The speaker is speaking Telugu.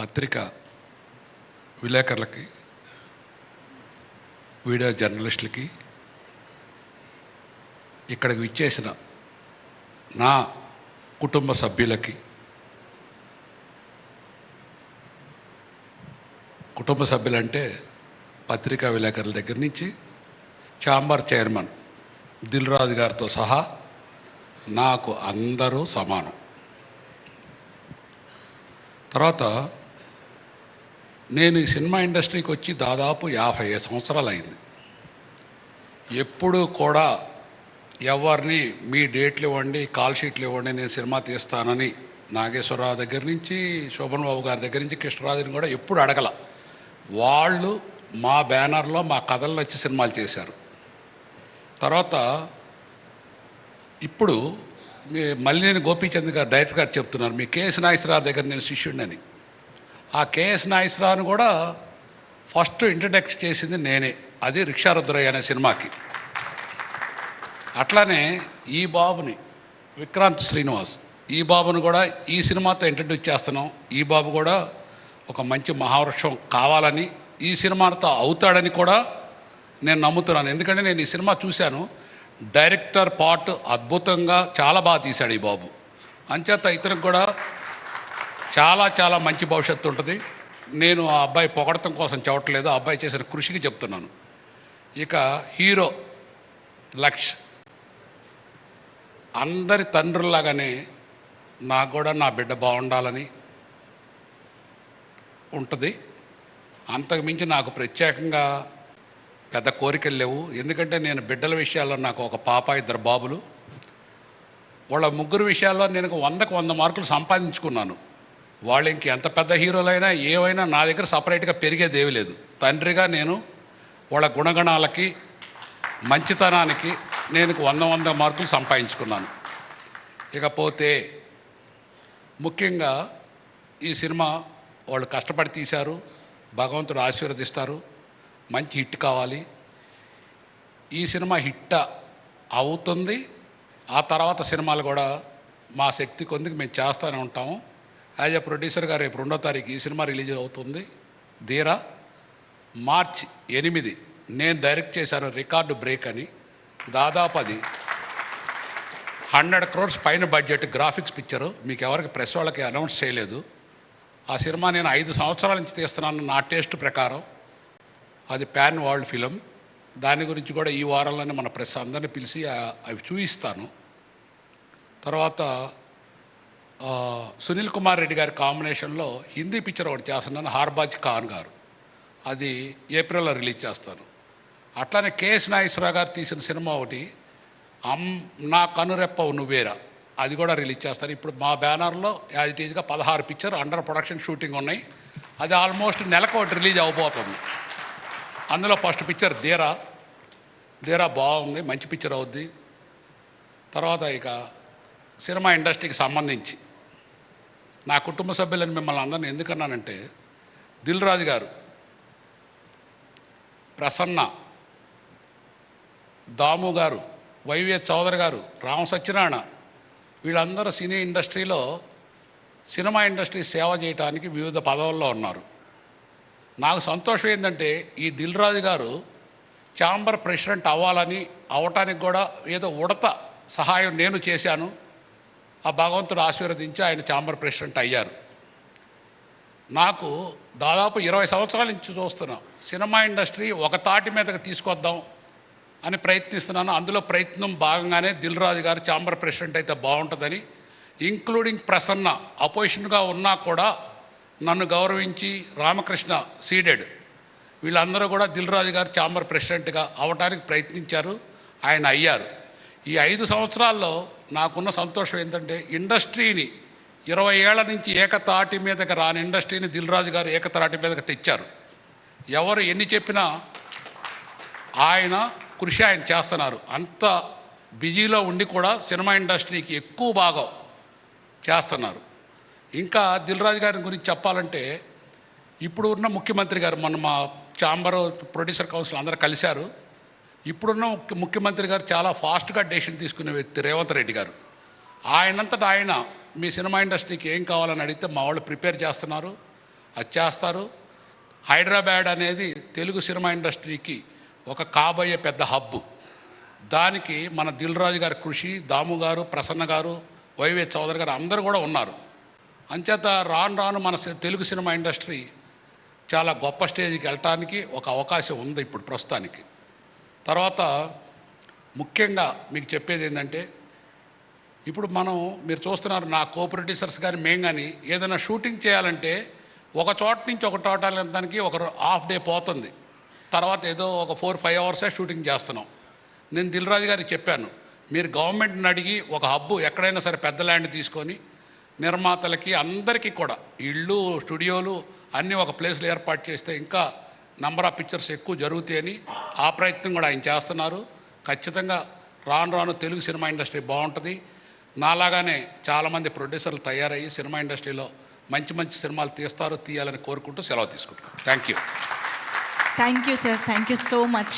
పత్రిక విలేకరులకి, వీడియో జర్నలిస్టులకి, ఇక్కడికి విచ్చేసిన నా కుటుంబ సభ్యులకి, కుటుంబ సభ్యులంటే పత్రికా విలేకరుల దగ్గర నుంచి ఛాంబర్ చైర్మన్ దిల్ రాజు గారితో సహా నాకు అందరూ సమానం. తర్వాత నేను ఈ సినిమా ఇండస్ట్రీకి వచ్చి దాదాపు 50 సంవత్సరాలు అయింది. ఎప్పుడూ కూడా ఎవరిని మీ డేట్లు ఇవ్వండి, కాల్ షీట్లు ఇవ్వండి, నేను సినిమా తీస్తానని నాగేశ్వరరావు దగ్గర నుంచి, శోభన్ బాబు గారి దగ్గర నుంచి, కృష్ణరాజుని కూడా ఎప్పుడు అడగల. వాళ్ళు మా బ్యానర్లో మా కథలు వచ్చి సినిమాలు చేశారు. తర్వాత ఇప్పుడు మళ్ళీ నేను గోపీచంద్ గారు డైరెక్టర్ గారు చెప్తున్నారు, మీ కేఎస్ నాగేశ్వరరావు దగ్గర నేను శిష్యుడిని. ఆ కేఎస్ నాగేశ్వరరావుని కూడా ఫస్ట్ ఇంట్రడక్ట్ చేసింది నేనే, అది రిక్షారుద్రయ్య అనే సినిమాకి. అట్లానే ఈ బాబుని, విక్రాంత్ శ్రీనివాస్, ఈ బాబుని కూడా ఈ సినిమాతో ఇంట్రడ్యూస్ చేస్తున్నాం. ఈ బాబు కూడా ఒక మంచి మహావృక్షం కావాలని, ఈ సినిమాతో అవుతాడని కూడా నేను నమ్ముతున్నాను. ఎందుకంటే నేను ఈ సినిమా చూశాను. డైరెక్టర్ పార్ట్ అద్భుతంగా చాలా బాగా తీశాడు ఈ బాబు. అంచేత ఇతనికి కూడా చాలా చాలా మంచి భవిష్యత్తు ఉంటుంది. నేను ఆ అబ్బాయి పొగడటం కోసం చెప్పట్లేదు, ఆ అబ్బాయి చేసిన కృషికి చెప్తున్నాను. ఇక హీరో లక్ష్, అందరి తండ్రుల్లాగానే నాకు కూడా నా బిడ్డ బాగుండాలని ఉంటుంది. అంతకుమించి నాకు ప్రత్యేకంగా పెద్ద కోరికలు లేవు. ఎందుకంటే నేను బిడ్డల విషయాల్లో నాకు ఒక పాప, 2 బాబులు. వాళ్ళ ముగ్గురు విషయాల్లో నేను 100కు 100 మార్కులు సంపాదించుకున్నాను. వాళ్ళు ఇంక ఎంత పెద్ద హీరోలైనా ఏవైనా నా దగ్గర సపరేట్గా పెరిగేదేవి లేదు. తండ్రిగా నేను వాళ్ళ గుణగణాలకి, మంచితనానికి నేను 100 మార్కులు సంపాదించుకున్నాను. ఇకపోతే ముఖ్యంగా ఈ సినిమా వాళ్ళు కష్టపడి తీశారు, భగవంతుడు ఆశీర్వదిస్తారు, మంచి హిట్ కావాలి. ఈ సినిమా హిట్ అవుతుంది. ఆ తర్వాత సినిమాలు కూడా మా శక్తి కొద్దికి మేము చేస్తూనే ఉంటాము. యాజ్ ఎ ప్రొడ్యూసర్ గారు రేపు 2వ తారీఖు ఈ సినిమా రిలీజ్ అవుతుంది, ధీరా. మార్చి 8 నేను డైరెక్ట్ చేశాను రికార్డు బ్రేక్ అని. దాదాపు అది 100 crores పైన బడ్జెట్ గ్రాఫిక్స్ పిక్చరు. మీకు ఎవరికి ప్రెస్ వాళ్ళకి అనౌన్స్ చేయలేదు. ఆ సినిమా నేను 5 సంవత్సరాల నుంచి తీస్తున్నాను నా టేస్ట్ ప్రకారం. అది ప్యాన్ వరల్డ్ ఫిలిం. దాని గురించి కూడా ఈ వారంలోనే మన ప్రెస్ అందరినీ పిలిచి అవి చూపిస్తాను. తర్వాత సునీల్ కుమార్ రెడ్డి గారి కాంబినేషన్లో హిందీ పిక్చర్ ఒకటి చేస్తున్నాను, హార్బాజ్ ఖాన్ గారు. అది ఏప్రిల్లో రిలీజ్ చేస్తాను. అట్లానే కేఎస్ నాగేశ్వరరావు గారు తీసిన సినిమా ఒకటి, నా కనురెప్పవు నువ్వేరా, అది కూడా రిలీజ్ చేస్తాను. ఇప్పుడు మా బ్యానర్లో యాజ్ ఇట్ ఈజ్గా 16 పిక్చర్ అండర్ ప్రొడక్షన్ షూటింగ్ ఉన్నాయి. అది ఆల్మోస్ట్ నెలకు ఒకటి రిలీజ్ అవ్వబోతుంది. అందులో ఫస్ట్ పిక్చర్ ధీరా బాగుంది, మంచి పిక్చర్ అవుద్ది. తర్వాత ఇక సినిమా ఇండస్ట్రీకి సంబంధించి నా కుటుంబ సభ్యులను మిమ్మల్ని అందరిని ఎందుకన్నానంటే, దిల్ రాజు గారు, ప్రసన్న, దాము గారు, వైవిఎస్ చౌదరి గారు, రామ సత్యనారాయణ, వీళ్ళందరూ సినీ ఇండస్ట్రీలో సినిమా ఇండస్ట్రీ సేవ చేయడానికి వివిధ పదవుల్లో ఉన్నారు. నాకు సంతోషం ఏంటంటే ఈ దిల్ రాజు గారు ఛాంబర్ ప్రెసిడెంట్ అవ్వాలని, అవటానికి కూడా ఏదో ఉడత సహాయం నేను చేశాను. ఆ భగవంతుడు ఆశీర్వదించి ఆయన ఛాంబర్ ప్రెసిడెంట్ అయ్యారు. నాకు దాదాపు 20 సంవత్సరాల నుంచి చూస్తున్నాం సినిమా ఇండస్ట్రీ ఒక తాటి మీదకి తీసుకొద్దాం అని ప్రయత్నిస్తున్నాను. అందులో ప్రయత్నం భాగంగానే దిల్ రాజు గారు ఛాంబర్ ప్రెసిడెంట్ అయితే బాగుంటుందని, ఇంక్లూడింగ్ ప్రసన్న అపోజిషన్గా ఉన్నా కూడా నన్ను గౌరవించి, రామకృష్ణ సీడెడ్, వీళ్ళందరూ కూడా దిల్ రాజు గారు ఛాంబర్ ప్రెసిడెంట్గా అవడానికి ప్రయత్నించారు, ఆయన అయ్యారు. ఈ 5 సంవత్సరాల్లో నాకున్న సంతోషం ఏంటంటే, ఇండస్ట్రీని 20 ఏళ్ల నుంచి ఏకతాటి మీదకి రాని ఇండస్ట్రీని దిల్ రాజు గారు ఏకతాటి మీదకి తెచ్చారు. ఎవరు ఎన్ని చెప్పినా ఆయన కృషి ఆయన చేస్తున్నారు. అంత బిజీలో ఉండి కూడా సినిమా ఇండస్ట్రీకి ఎక్కువ భాగం చేస్తున్నారు. ఇంకా దిల్ రాజు గారి గురించి చెప్పాలంటే, ఇప్పుడు ఉన్న ముఖ్యమంత్రి గారు, మొన్న మా ఛాంబర్ ప్రొడ్యూసర్ కౌన్సిల్ అందరూ కలిశారు. ఇప్పుడున్న ముఖ్యమంత్రి గారు చాలా ఫాస్ట్గా డెసిషన్ తీసుకునే వ్యక్తి రేవంత్ రెడ్డి గారు. ఆయనంతటా ఆయన మీ సినిమా ఇండస్ట్రీకి ఏం కావాలని అడిగితే మా వాళ్ళు ప్రిపేర్ చేస్తున్నారు. అది చేస్తారు. హైదరాబాద్ అనేది తెలుగు సినిమా ఇండస్ట్రీకి ఒక కాబోయే పెద్ద హబ్బు. దానికి మన దిల్ రాజు గారి కృషి, దాము గారు, ప్రసన్న గారు, వైవే చౌదరి గారు అందరూ కూడా ఉన్నారు. అంచేత రాను రాను మన తెలుగు సినిమా ఇండస్ట్రీ చాలా గొప్ప స్టేజ్కి వెళ్ళటానికి ఒక అవకాశం ఉంది ఇప్పుడు ప్రస్తుతానికి. తర్వాత ముఖ్యంగా మీకు చెప్పేది ఏంటంటే, ఇప్పుడు మీరు చూస్తున్నారు, నా కో ప్రొడ్యూసర్స్ కానీ మేము కానీ ఏదైనా షూటింగ్ చేయాలంటే ఒక చోట నుంచి ఒక చోట వెళ్ళడానికి ఒక హాఫ్ డే పోతుంది. తర్వాత ఏదో ఒక 4-5 అవర్సే షూటింగ్ చేస్తున్నాం. నేను దిల్ రాజు గారికి చెప్పాను, మీరు గవర్నమెంట్ని అడిగి ఒక హబ్బు ఎక్కడైనా సరే పెద్ద ల్యాండ్ తీసుకొని నిర్మాతలకి అందరికీ కూడా ఇళ్ళు, స్టూడియోలు అన్నీ ఒక ప్లేస్లో ఏర్పాటు చేస్తే ఇంకా నంబర్ ఆఫ్ పిక్చర్స్ ఎక్కువ జరుగుతాయని ఆ ప్రయత్నం కూడా ఆయన చేస్తున్నారు. ఖచ్చితంగా రాను రాను తెలుగు సినిమా ఇండస్ట్రీ బాగుంటుంది. నాలాగానే చాలామంది ప్రొడ్యూసర్లు తయారయ్యి సినిమా ఇండస్ట్రీలో మంచి మంచి సినిమాలు తీయాలని కోరుకుంటూ సెలవు తీసుకుంటున్నాను. Thank you sir, thank you so much.